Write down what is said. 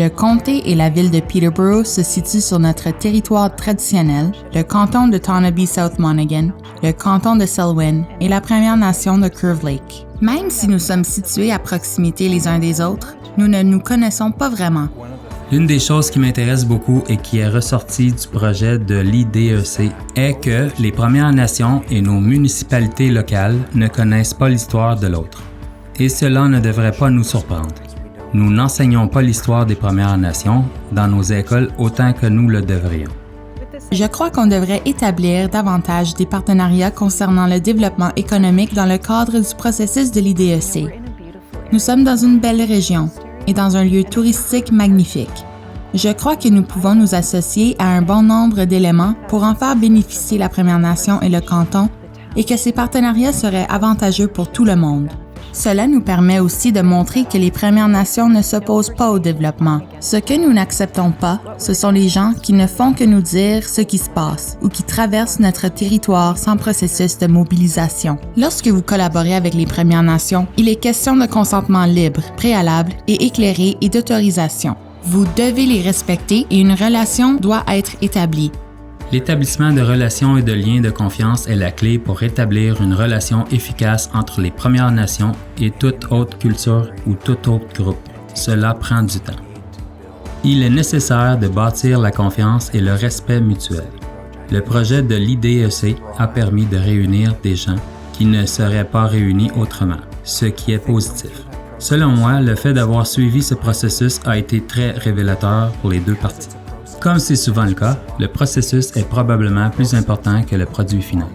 Le comté et la ville de Peterborough se situent sur notre territoire traditionnel, le canton de Tonabee-South Monaghan, le canton de Selwyn et la Première Nation de Curve Lake. Même si nous sommes situés à proximité les uns des autres, nous ne nous connaissons pas vraiment. L'une des choses qui m'intéresse beaucoup et qui est ressortie du projet de l'IDEC est que les Premières Nations et nos municipalités locales ne connaissent pas l'histoire de l'autre. Et cela ne devrait pas nous surprendre. Nous n'enseignons pas l'histoire des Premières Nations dans nos écoles autant que nous le devrions. Je crois qu'on devrait établir davantage des partenariats concernant le développement économique dans le cadre du processus de l'IDEC. Nous sommes dans une belle région et dans un lieu touristique magnifique. Je crois que nous pouvons nous associer à un bon nombre d'éléments pour en faire bénéficier la Première Nation et le canton et que ces partenariats seraient avantageux pour tout le monde. Cela nous permet aussi de montrer que les Premières Nations ne s'opposent pas au développement. Ce que nous n'acceptons pas, ce sont les gens qui ne font que nous dire ce qui se passe ou qui traversent notre territoire sans processus de mobilisation. Lorsque vous collaborez avec les Premières Nations, il est question de consentement libre, préalable et éclairé et d'autorisation. Vous devez les respecter et une relation doit être établie. L'établissement de relations et de liens de confiance est la clé pour établir une relation efficace entre les Premières Nations et toute autre culture ou tout autre groupe. Cela prend du temps. Il est nécessaire de bâtir la confiance et le respect mutuel. Le projet de l'IDEC a permis de réunir des gens qui ne seraient pas réunis autrement, ce qui est positif. Selon moi, le fait d'avoir suivi ce processus a été très révélateur pour les deux parties. Comme c'est souvent le cas, le processus est probablement plus important que le produit final.